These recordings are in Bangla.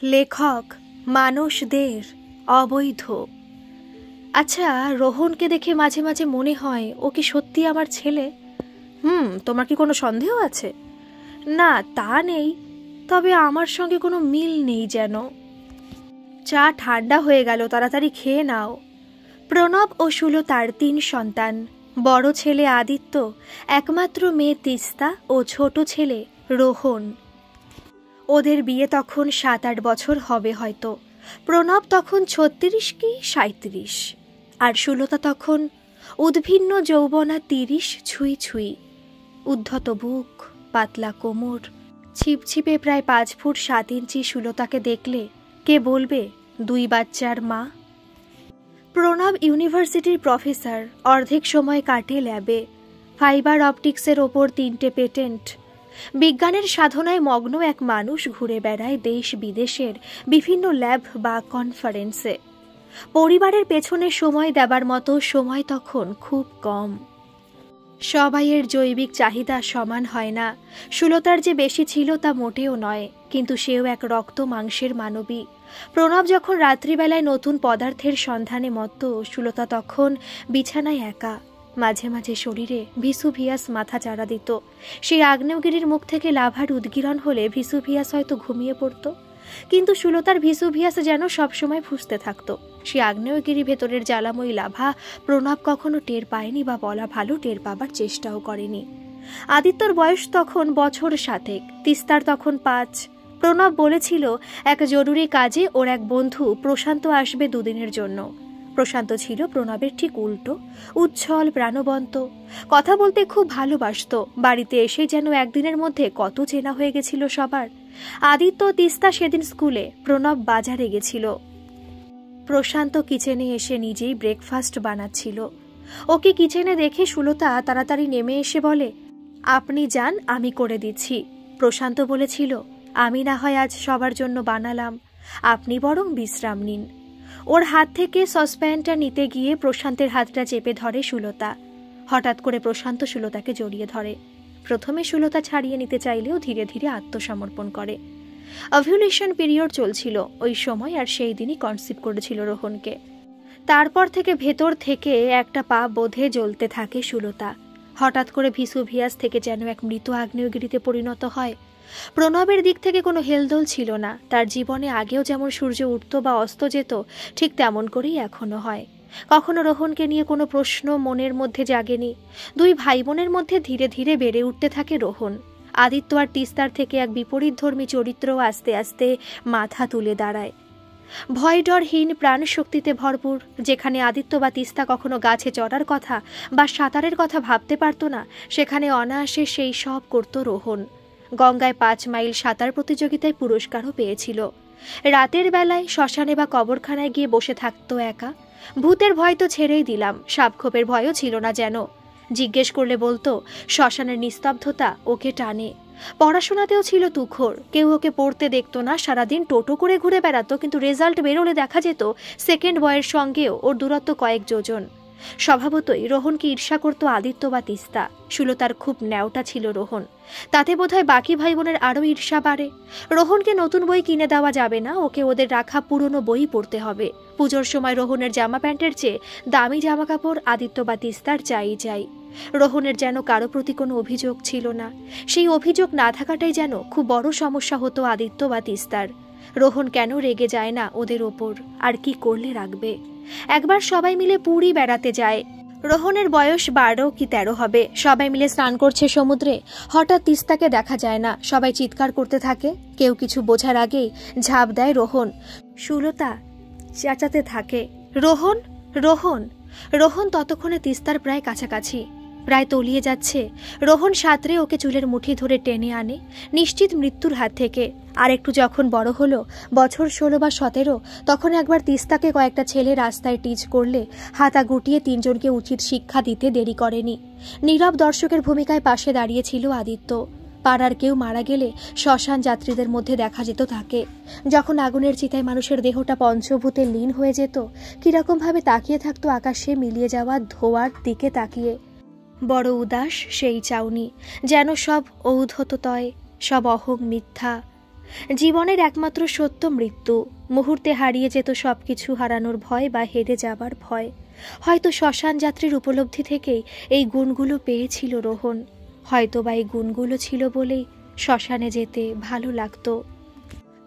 লেখক মানস দের অবৈধ। আচ্ছা, রোহনকে দেখে মাঝে মাঝে মনে হয় ও কি সত্যি আমার ছেলে? তোমার কি কোনো সন্দেহ আছে? না, তা নেই, তবে আমার সঙ্গে কোনো মিল নেই যেন। চা ঠান্ডা হয়ে গেল, তাড়াতাড়ি খেয়ে নাও। প্রণব ও সুলতার ৩ সন্তান। বড় ছেলে আদিত্য, একমাত্র মেয়ে তিস্তা ও ছোট ছেলে রোহন। ওদের বিয়ে তখন ৭-৮ বছর হবে হয়তো। প্রণব তখন ৩৬ কি ৩৭, আর সুলতা তখন উদ্ভিন্ন যৌবনা ৩০ ছুঁই ছুঁই। উদ্ধত বুক, পাতলা কোমর, ছিপছিপে প্রায় ৫ ফুট ৭ ইঞ্চি সুলতাকে দেখলে কে বলবে ২ বাচ্চার মা? প্রণব ইউনিভার্সিটির প্রফেসর, অর্ধেক সময় কাটে ল্যাবে। ফাইবার অপটিক্সের ওপর ৩টে পেটেন্ট। বিজ্ঞানের সাধনায় মগ্ন এক মানুষ ঘুরে বেড়ায় দেশ বিদেশের বিভিন্ন ল্যাব বা কনফারেন্সে। পরিবারের পেছনে সময় দেবার মতো সময় তখন খুব কম। সবাইয়ের জৈবিক চাহিদা সমান হয় না। সুলতার যে বেশি ছিল তা মোটেও নয়, কিন্তু সেও এক রক্ত মাংসের মানবী। প্রণব যখন রাত্রিবেলায় নতুন পদার্থের সন্ধানে মত্ত, সুলতা তখন বিছানায় একা। মাঝে মাঝে শরীরে ভিসুভিয়াস মাথা চাড়া দিত। সেই আগ্নেয়গিরির মুখ থেকে লাভার উদ্গীরণ হলে ভিসুভিয়াস হয়তো ঘুমিয়ে পড়ত, কিন্তু সুলতার ভিসুভিয়াস যেন সবসময় ফুঁসতে থাকত। সে আগ্নেয়গিরি ভেতরের জ্বালাময়ী লাভা প্রণব কখনো টের পায়নি, বা বলা ভালো টের পাবার চেষ্টাও করেনি। আদিত্যর বয়স তখন বছর ৭, তিস্তার তখন ৫। প্রণব বলেছিল এক জরুরি কাজে ওর এক বন্ধু প্রশান্ত আসবে ২ দিনের জন্য। প্রশান্ত ছিল প্রণবের ঠিক উল্টো, উচ্ছল, প্রাণবন্ত, কথা বলতে খুব ভালোবাসত। বাড়িতে এসে যেন একদিনের মধ্যে কত চেনা হয়ে গেছিল সবার। আদিত্য, তিস্তা সেদিন স্কুলে, প্রণব বাজারে গেছিল। প্রশান্ত কিচেনে এসে নিজেই ব্রেকফাস্ট বানাচ্ছিল। ওকে কিচেনে দেখে সুলতা তাড়াতাড়ি নেমে এসে বলে, আপনি যান, আমি করে দিচ্ছি। প্রশান্ত বলেছিল, আমি না হয় আজ সবার জন্য বানালাম, আপনি বরং বিশ্রাম নিন। ওর হাত থেকে সসপ্যানটা নিতে গিয়ে প্রশান্তের হাতটা চেপে ধরে সুলতা। হঠাৎ করে প্রশান্ত সুলতাকে জড়িয়ে ধরে। প্রথমে সুলতা ছাড়িয়ে নিতে চাইলেও ধীরে ধীরে আত্মসমর্পণ করে। অভিউলেশন পিরিয়ড চলছিল ওই সময়, আর সেই দিনই কনসিভ করেছিল রোহনকে। তারপর থেকে ভেতর থেকে একটা পা বোধে জ্বলতে থাকে সুলতা। হঠাৎ করে ভিসুভিয়াস থেকে যেন এক মৃত আগ্নেয়গিরিতে পরিণত হয়। প্রণবের দিক থেকে কোনো হেলদোল ছিল না। তার জীবনে আগেও যেমন সূর্য উঠত বা অস্ত যেত, ঠিক তেমন করেই এখনো হয়। কখনো রোহনকে নিয়ে কোনো প্রশ্ন মনের মধ্যে জাগেনি। 2 ভাই বোনের মধ্যে ধীরে ধীরে বেড়ে উঠতে থাকে রোহন। আদিত্য আর তিস্তার থেকে এক বিপরীতধর্মী চরিত্রও আস্তে আস্তে মাথা তুলে দাঁড়ায়। ভয় ডরহীন, প্রাণ শক্তিতে ভরপুর। যেখানে আদিত্য বা তিস্তা কখনো গাছে চড়ার কথা বা সাঁতারের কথা ভাবতে পারত না, সেখানে অনায়াসে সেই সব করত রোহন। গঙ্গায় 5 মাইল সাঁতার প্রতিযোগিতায় পুরস্কারও পেয়েছিল। রাতের বেলায় শ্মশানে বা কবরখানায় গিয়ে বসে থাকতো একা। ভূতের ভয় তো ছেড়েই দিলাম, সাপখোপের ভয়ও ছিল না যেন। জিজ্ঞেস করলে বলতো শ্মশানের নিস্তব্ধতা ওকে টানে। পড়াশোনাতেও ছিল তুখোর, কেউ ওকে পড়তে দেখতো না। সারাদিন টোটো করে ঘুরে বেড়াতো, কিন্তু রেজাল্ট বেরোলে দেখা যেত সেকেন্ড বয়ের সঙ্গেও ওর দূরত্ব কয়েক যোজন। স্বভাবতই রোহনকে ঈর্ষা করত আদিত্য বা তিস্তা। সুলতার খুব ন্যাওটা ছিল রোহন, তাতে বোধহয় বাকি ভাই বোনের আরও ঈর্ষা বাড়ে। রোহনকে নতুন বই কিনে দেওয়া যাবে না, ওকে ওদের রাখা পুরনো বই পড়তে হবে। পুজোর সময় রোহনের জামা প্যান্টের চেয়ে দামি জামা কাপড় আদিত্য বা তিস্তার চাই। রোহনের যেন কারো প্রতি কোনো অভিযোগ ছিল না। সেই অভিযোগ না থাকাটাই যেন খুব বড় সমস্যা হতো আদিত্য বা তিস্তার। রোহন কেন রেগে যায় না ওদের ওপর, আর কি করলে রাখবে? একবার সবাই মিলে পুরী বেড়াতে যায়। রোহনের বয়স 12 কি 13 হবে। সবাই মিলে স্নান করছে সমুদ্রে। হঠাৎ তিস্তাকে দেখা যায় না। সবাই চিৎকার করতে থাকে। কেউ কিছু বোঝার আগেই ঝাঁপ দেয় রোহন। সুলতা চেঁচাতে থাকে, রোহন রোহন। রোহন ততক্ষণে তিস্তার প্রায় কাছাকাছি, প্রায় তলিয়ে যাচ্ছে। রোহন সাঁতরে ওকে চুলের মুঠি ধরে টেনে আনে, নিশ্চিত মৃত্যুর হাত থেকে। আর একটু যখন বড় হলো, বছর 16 বা 17, তখন একবার তিস্তাকে কয়েকটা ছেলে রাস্তায় টিচ করলে হাতা গুটিয়ে 3 জনকে উচিত শিক্ষা দিতে দেরি করেনি। নীরব দর্শকের ভূমিকায় পাশে দাঁড়িয়েছিল আদিত্য। পাড়ার কেউ মারা গেলে শ্মশান যাত্রীদের মধ্যে দেখা যেত তাকে। যখন আগুনের চিতায় মানুষের দেহটা পঞ্চভূতে লীন হয়ে যেত, কিরকমভাবে তাকিয়ে থাকতো আকাশে মিলিয়ে যাওয়া ধোঁয়ার দিকে তাকিয়ে। বড় উদাস সেই চাউনি, যেন সব ঔদ্ধতয়, সব অহং মিথ্যা, জীবনের একমাত্র সত্য মৃত্যু। মুহূর্তে হারিয়ে যেত সবকিছু, হারানোর ভয় বা হেরে যাবার ভয়। হয়তো শ্মশান যাত্রীর উপলব্ধি থেকেই এই গুণগুলো পেয়েছিল রোহন। হয়তো বা এই গুণগুলো ছিল বলেই শ্মশানে যেতে ভালো লাগতো।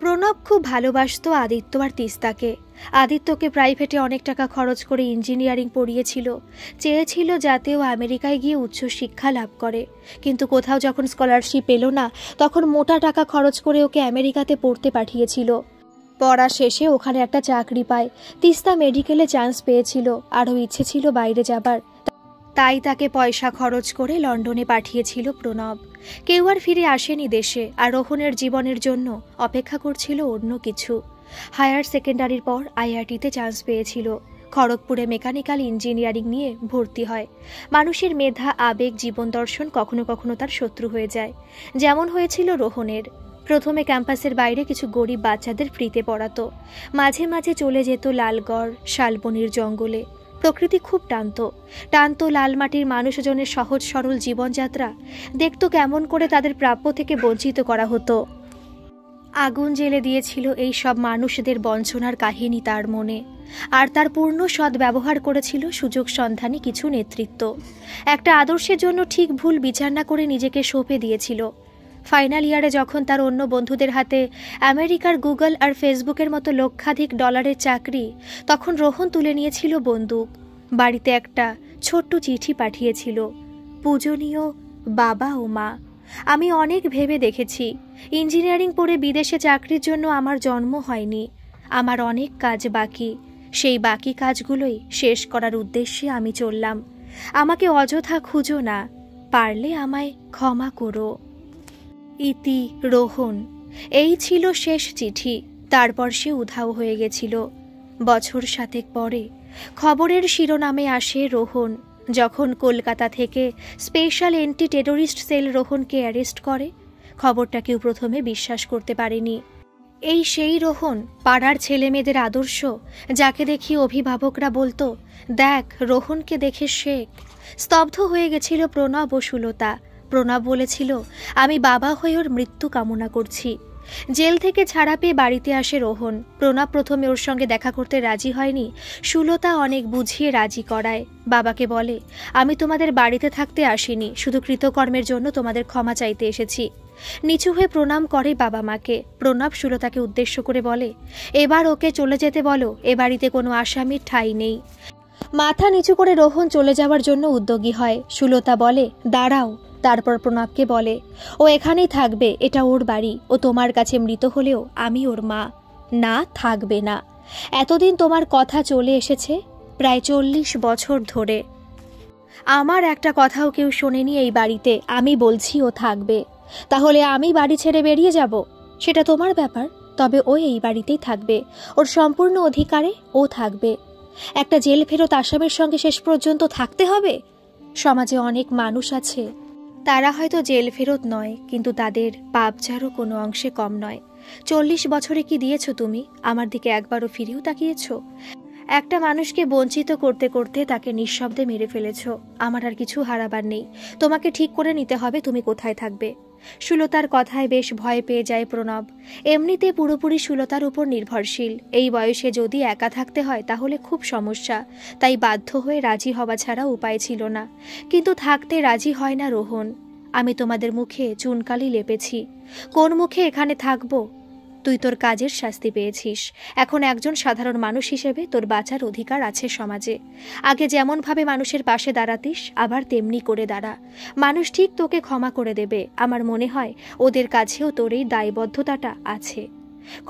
প্রণব খুব ভালোবাসত আদিত্য আর তিস্তাকে। আদিত্যকে প্রাইভেটে অনেক টাকা খরচ করে ইঞ্জিনিয়ারিং পড়িয়েছিল, চেয়েছিল যাতে ও আমেরিকায় গিয়ে উচ্চশিক্ষা লাভ করে। কিন্তু কোথাও যখন স্কলারশিপ এলো না, তখন মোটা টাকা খরচ করে ওকে আমেরিকাতে পড়তে পাঠিয়েছিল। পড়া শেষে ওখানে একটা চাকরি পায়। তিস্তা মেডিকেলে চান্স পেয়েছিল, আরও ইচ্ছে ছিল বাইরে যাবার। তাই তাকে পয়সা খরচ করে লন্ডনে পাঠিয়েছিল প্রণব। কেউ আর ফিরে আসেনি দেশে, আর রোহনের জীবনের জন্য অপেক্ষা করছিল অন্য কিছু। হায়ার সেকেন্ডারির পর আইআইটিতে চান্স পেয়েছিল। খড়গপুরে মেকানিক্যাল ইঞ্জিনিয়ারিং নিয়ে ভর্তি হয়। মানুষের মেধা, আবেগ, জীবন দর্শন কখনো কখনো তার শত্রু হয়ে যায়, যেমন হয়েছিল রোহনের। প্রথমে ক্যাম্পাসের বাইরে কিছু গরিব বাচ্চাদের ফ্রিতে পড়াতো। মাঝে মাঝে চলে যেত লালগড়, শালবনির জঙ্গলে। প্রকৃতি খুব টানত লাল মাটির মানুষজনের সহজ সরল জীবনযাত্রা। দেখতো কেমন করে তাদের প্রাপ্য থেকে বঞ্চিত করা হতো। আগুন জ্বেলে দিয়েছিল এই সব মানুষদের বঞ্চনার কাহিনী তার মনে। আর তার পূর্ণ সদ্ব্যবহার করেছিল সুযোগ সন্ধানী কিছু নেতৃত্ব। একটা আদর্শের জন্য ঠিক ভুল বিচার না করে নিজেকে সঁপে দিয়েছিল। ফাইনাল ইয়ারে যখন তার অন্য বন্ধুদের হাতে আমেরিকার গুগল আর ফেসবুকের মতো লক্ষাধিক ডলারের চাকরি, তখন রোহন তুলে নিয়েছিল বন্দুক। বাড়িতে একটা ছোট্ট চিঠি পাঠিয়েছিল। পূজনীয় বাবা ও মা, আমি অনেক ভেবে দেখেছি, ইঞ্জিনিয়ারিং পড়ে বিদেশে চাকরির জন্য আমার জন্ম হয়নি। আমার অনেক কাজ বাকি, সেই বাকি কাজগুলোই শেষ করার উদ্দেশ্যে আমি চললাম। আমাকে অযথা খুঁজো না, পারলে আমায় ক্ষমা করো। ইতি রোহন। এই ছিল শেষ চিঠি। তারপর সে উধাও হয়ে গেছিল। বছর 7 পরে খবরের শিরোনামে আসে রোহন। যখন কলকাতা থেকে স্পেশাল অ্যান্টি টেররিস্ট সেল রোহনকে অ্যারেস্ট করে, খবরটা কেউ প্রথমে বিশ্বাস করতে পারেনি। এই সেই রোহন, পাড়ার ছেলেমেয়েদের আদর্শ, যাকে দেখি অভিভাবকরা বলতো, দেখ রোহনকে দেখে শেখ। স্তব্ধ হয়ে গেছিল প্রণব ও সুলতা। প্রণব বলেছিল, আমি বাবা হয়ে ওর মৃত্যু কামনা করছি। জেল থেকে ছাড়া পেয়ে বাড়িতে আসে রোহন। প্রণব প্রথমে ওর সঙ্গে দেখা করতে রাজি হয়নি। সুলতা অনেক বুঝিয়ে রাজি করায়। বাবাকে বলে, আমি তোমাদের বাড়িতে থাকতে আসিনি, শুধু কৃতকর্মের জন্য তোমাদের ক্ষমা চাইতে এসেছি। নিচু হয়ে প্রণাম করে বাবা মাকে। প্রণব সুলতাকে উদ্দেশ্য করে বলে, এবার ওকে চলে যেতে বলো, এ বাড়িতে কোনো আসামির ঠাঁই নেই। মাথা নিচু করে রোহন চলে যাওয়ার জন্য উদ্যোগী হয়। সুলতা বলে, দাঁড়াও। তারপর প্রণবকে বলে, ও এখানেই থাকবে, এটা ওর বাড়ি। ও তোমার কাছে মৃত হলেও আমি ওর মা। না, থাকবে না। এতদিন তোমার কথা চলে এসেছে, প্রায় 40 বছর ধরে। আমার একটা কথাও কেউ শোনেনি এই বাড়িতে। আমি বলছি ও থাকবে। তাহলে আমি বাড়ি ছেড়ে বেরিয়ে যাব? সেটা তোমার ব্যাপার। তবে ও এই বাড়িতেই থাকবে। ওর সম্পূর্ণ অধিকারে ও থাকবে। একটা জেল ফেরত আসামির সঙ্গে শেষ পর্যন্ত থাকতে হবে? সমাজে অনেক মানুষ আছে, তারা হয়তো জেল ফেরত নয়, কিন্তু তাদের পাপচারও কোনো অংশে কম নয়। 40 বছরে কি দিয়েছো তুমি? আমার দিকে একবারও ফিরেও তাকিয়েছো? একটা মানুষকে বঞ্চিত করতে করতে তাকে নিঃশব্দে মেরে ফেলেছ। আমার আর কিছু হারাবার নেই। তোমাকে ঠিক করে নিতে হবে তুমি কোথায় থাকবে। সুলতার কথায় বেশ ভয় পেয়ে যায় প্রণব। এমনিতে পুরোপুরি সুলতার উপর নির্ভরশীল। এই বয়সে যদি একা থাকতে হয় তাহলে খুব সমস্যা। তাই বাধ্য হয়ে রাজি হওয়া ছাড়া উপায় ছিল না। কিন্তু থাকতে রাজি হয় না রোহন। আমি তোমাদের মুখে চুনকালি লেপেছি, কোন মুখে এখানে থাকবো? তুই তোর কাজের শাস্তি পেয়েছিস। এখন একজন সাধারণ মানুষ হিসেবে তোর বাঁচার অধিকার আছে সমাজে। আগে যেমনভাবে মানুষের পাশে দাঁড়াতিস, আবার তেমনি করে দাঁড়া। মানুষ ঠিক তোকে ক্ষমা করে দেবে। আমার মনে হয় ওদের কাছেও তোর এই দায়বদ্ধতাটা আছে।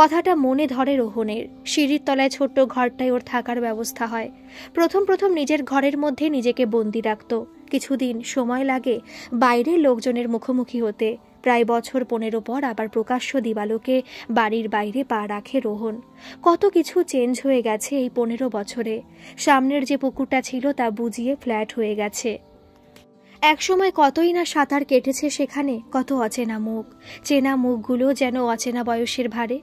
কথাটা মনে ধরে রোহনের। সিঁড়ির তলায় ছোট্ট ঘরটায় ওর থাকার ব্যবস্থা হয়। প্রথম নিজের ঘরের মধ্যে নিজেকে বন্দি রাখত। কিছুদিন সময় লাগে বাইরের লোকজনের মুখোমুখি হতে। প্রায় বছর 15 পর আবার প্রকাশ্য দিবালোকে বাড়ির বাইরে পা রাখে রোহন। কত কিছু চেঞ্জ হয়ে গেছে এই 15 বছরে। সামনের যে পুকুরটা ছিল তা বুঝিয়ে ফ্ল্যাট হয়ে গেছে। একসময় কতই না সাঁতার কেটেছে সেখানে, কত অচেনা মুখ। চেনা মুখগুলো যেন অচেনা বয়সের ভারে।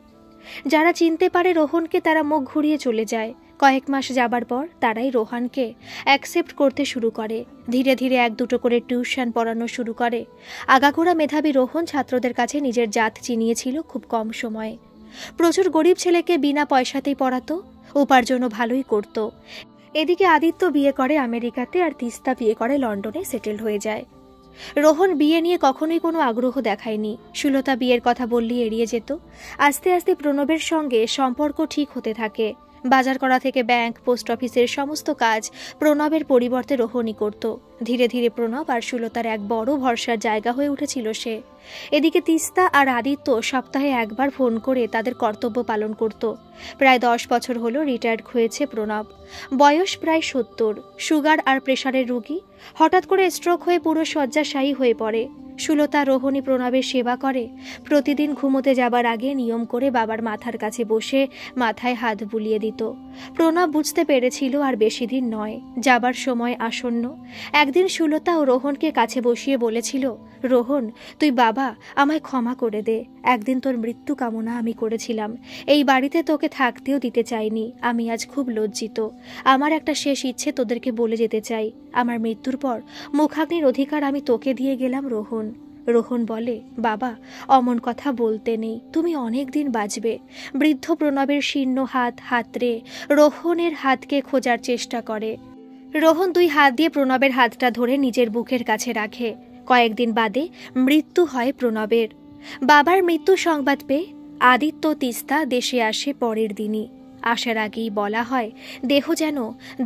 যারা চিনতে পারে রোহনকে তারা মুখ ঘুরিয়ে চলে যায়। কয়েক মাস যাবার পর তারাই রোহানকে অ্যাকসেপ্ট করতে শুরু করে। ধীরে ধীরে এক দুটো করে টিউশন পড়ানো শুরু করে। আগাগোড়া মেধাবী রোহন ছাত্রদের কাছে নিজের জাত চিনিয়েছিল খুব কম সময়ে। প্রচুর গরিব ছেলেকে বিনা পয়সাতেই পড়াতো, উপার্জনও ভালোই করত। এদিকে আদিত্য বিয়ে করে আমেরিকাতে, আর তিস্তা বিয়ে করে লন্ডনে সেটেল হয়ে যায়। রোহন বিয়ে নিয়ে কখনোই কোনো আগ্রহ দেখায়নি। সুলতা বিয়ের কথা বললেই এড়িয়ে যেত। আস্তে আস্তে প্রণবের সঙ্গে সম্পর্ক ঠিক হতে থাকে। বাজার করা থেকে ব্যাংক, পোস্ট অফিসের সমস্ত কাজ প্রণবের পরিবর্তে রোহনই করত। ধীরে ধীরে প্রণব আর সুলতার এক বড় ভরসার জায়গা হয়ে উঠেছিল সে। এদিকে তিস্তা আর আদিত্য সপ্তাহে একবার ফোন করে তাদের কর্তব্য পালন করত। প্রায় 10 বছর হলো রিটায়ার্ড হয়েছে প্রণব। বয়স প্রায় 70, সুগার আর প্রেশারের রোগী। হঠাৎ করে স্ট্রোক হয়ে পুরো শয্যাশায়ী হয়ে পড়ে। সুলতা রোহনী প্রণবের সেবা করে। প্রতিদিন ঘুমোতে যাবার আগে নিয়ম করে বাবার মাথার কাছে বসে মাথায় হাত বুলিয়ে দিত। প্রণব বুঝতে পেরেছিল আর বেশি দিন নয়, যাবার সময় আসন্ন। একদিন সুলতা ও রোহনকে কাছে বসিয়ে বলেছিল, রোহন, তুই বাবা আমায় ক্ষমা করে দে। একদিন তোর মৃত্যু কামনা আমি করেছিলাম। এই বাড়িতে তোকে থাকতেও দিতে চাইনি। আমি আজ খুব লজ্জিত। আমার একটা শেষ ইচ্ছে তোদেরকে বলে যেতে চাই। আমার মৃত্যুর পর মুখাগ্নির অধিকার আমি তোকে দিয়ে গেলাম রোহন। রোহন বলে, বাবা অমন কথা বলতে নেই, তুমি অনেক দিন বাঁচবে। বৃদ্ধ প্রণবের শীর্ণ হাত হাতড়ে রোহনের হাতকে খোঁজার চেষ্টা করে। রোহন 2 হাত দিয়ে প্রণবের হাতটা ধরে নিজের বুকের কাছে রাখে। কয়েকদিন বাদে মৃত্যু হয় প্রণবের। বাবার মৃত্যু সংবাদ পেয়ে আদিত্য তিস্তা দেশে আসে পরের দিনই। আসার আগেই বলা হয় দেহ যেন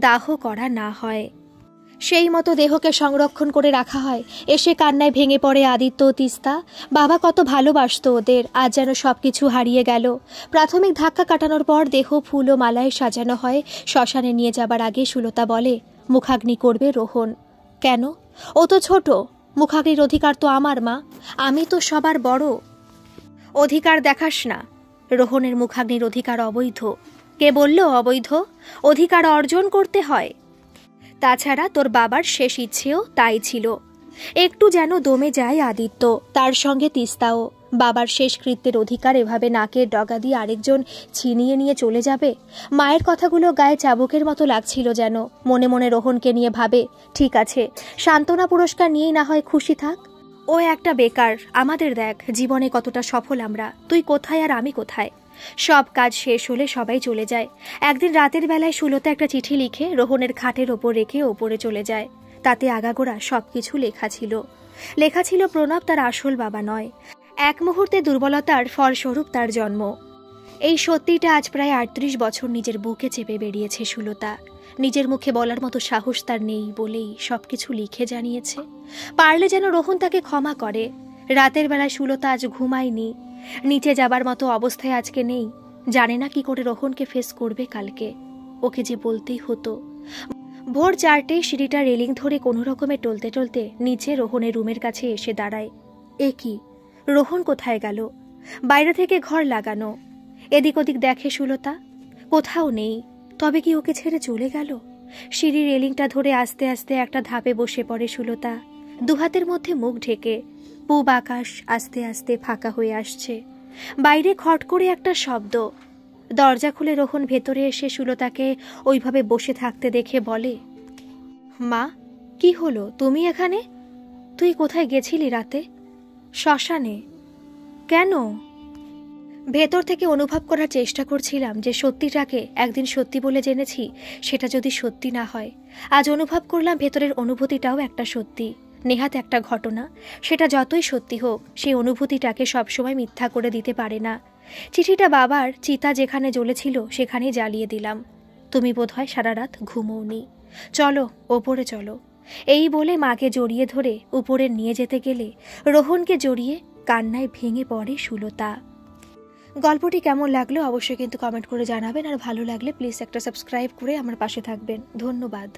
দাহ করা না হয়। সেই মতো দেহকে সংরক্ষণ করে রাখা হয়। এসে কান্নায় ভেঙে পড়ে আদিত্য ও তিস্তা। বাবা কত ভালোবাসত ওদের, আজ যেন সবকিছু হারিয়ে গেল। প্রাথমিক ধাক্কা কাটানোর পর দেহ ফুল ও মালায় সাজানো হয়। শ্মশানে নিয়ে যাবার আগে সুলতা বলে, মুখাগ্নি করবে রোহন। কেন? ও তো ছোট। মুখাগ্নির অধিকার তো আমার, মা। আমি তো সবার বড়। অধিকার দেখাস না। রোহনের মুখাগ্নির অধিকার অবৈধ। কে বলল অবৈধ? অধিকার অর্জন করতে হয়। তাছাড়া তোর বাবার শেষ ইচ্ছেও তাই ছিল। একটু যেন দমে যায় আদিত্য, তার সঙ্গে তিস্তাও। বাবার শেষকৃত্যের অধিকার এভাবে নাকের ডগা দিয়ে আরেকজন ছিনিয়ে নিয়ে চলে যাবে। মায়ের কথাগুলো গায়ে চাবুকের মতো লাগছিল যেন। মনে মনে রোহনকে নিয়ে ভাবে, ঠিক আছে, সান্ত্বনা পুরস্কার নিয়েই না হয় খুশি থাক। ও একটা বেকার, আমাদের দেখ জীবনে কতটা সফল আমরা। তুই কোথায় আর আমি কোথায়? সব কাজ শেষ হলে সবাই চলে যায়। একদিন রাতের বেলায় সুলতা একটা চিঠি লিখে রোহনের খাটের ওপর রেখে ওপরে চলে যায়। তাতে আগাগোড়া সবকিছু লেখা ছিল। লেখা ছিল প্রণব তার আসল বাবা নয়, এক মুহূর্তে দুর্বলতার ফলস্বরূপ তার জন্ম। এই সত্যিটা আজ প্রায় 38 বছর নিজের বুকে চেপে বেরিয়েছে সুলতা। নিজের মুখে বলার মতো সাহস তার নেই বলেই সবকিছু লিখে জানিয়েছে। পারলে যেন রোহন তাকে ক্ষমা করে। রাতের বেলায় সুলতা আজ ঘুমায়নি। নিচে যাবার মতো অবস্থায় আজকে নেই। জানে না কি করে রোহনকে ফেস করবে কালকে। ওকে যে বলতেই হতো। ভোর 4টেয় সিঁড়িটা রেলিং ধরে কোনো রকমে টলতে টলতে নিচে রোহনের রুমের কাছে এসে দাঁড়ায়। এ কি, রোহন কোথায় গেল? বাইরে থেকে ঘর লাগানো। এদিক ওদিক দেখে সুলতা, কোথাও নেই। তবে কি ওকে ছেড়ে চলে গেল? সিঁড়ির রেলিংটা ধরে আস্তে আস্তে একটা ধাপে বসে পড়ে সুলতা, দুহাতের মধ্যে মুখ ঢেকে। পূব আকাশ আস্তে আস্তে ফাঁকা হয়ে আসছে। বাইরে খট করে একটা শব্দ। দরজা খুলে রোহন ভেতরে এসে সুলতাকে ওইভাবে বসে থাকতে দেখে বলে, মা, কি হলো? তুমি এখানে? তুই কোথায় গেছিলি রাতে? শ্মশানে। কেন? ভেতর থেকে অনুভব করার চেষ্টা করছিলাম যে সত্যিটাকে একদিন সত্যি বলে জেনেছি, সেটা যদি সত্যি না হয়। আজ অনুভব করলাম ভেতরের অনুভূতিটাও একটা সত্যি, নেহাত একটা ঘটনা। সেটা যতই সত্যি হোক, সেই অনুভূতিটাকে সবসময় মিথ্যা করে দিতে পারে না। চিঠিটা বাবার চিতা যেখানে জ্বলেছিল সেখানেই জ্বালিয়ে দিলাম। তুমি বোধহয় সারা রাত ঘুমোওনি। চলো ওপরে চলো। এই বলে মাকে জড়িয়ে ধরে উপরে নিয়ে যেতে গেলে রোহনকে জড়িয়ে কান্নায় ভেঙে পড়ে সুলতা। গল্পটি কেমন লাগলো অবশ্যই কিন্তু কমেন্ট করে জানাবেন। আর ভালো লাগলে প্লিজ একটা সাবস্ক্রাইব করে আমার পাশে থাকবেন। ধন্যবাদ।